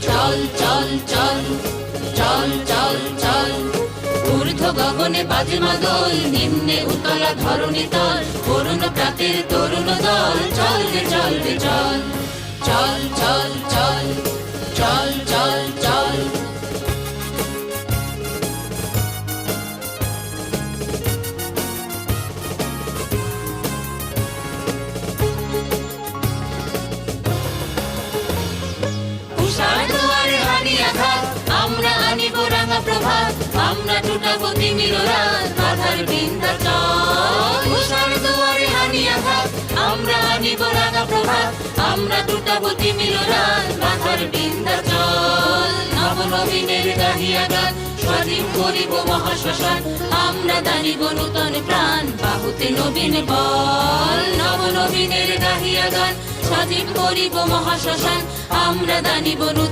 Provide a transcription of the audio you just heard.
চল চল চল চল চল চল, ঊর্ধ্ব গগনে বাজে মাদল, নিম্নে উতলা ধরণী তল, অরুণ প্রাতের তরুণ দল, চল রে চল রে চল, চল চল চল চল চল চল। উষার দুয়ারে হানি আঘাত, আমরা আনিব রাঙা প্রভাত, আমরা টুটাবো তিমির রাত, বাধার বিন্ধ্যাচল। উষার দুয়ারে হানি আঘাত, আমরা আনিব রাঙা প্রভাত, আমরা টুটাবো তিমির রাত, বাধার বিন্ধ্যাচল। নবনবীনের গাহিয়া গান, স্বাধীন করিব মহাশ্মশান, আমরা দানিব নূতন প্রাণ, বাহুতে নবীন বল। নবনবীনের গাহিয়া গান, স্বাধীন করিব মহাশ্মশান, আমরা দানিব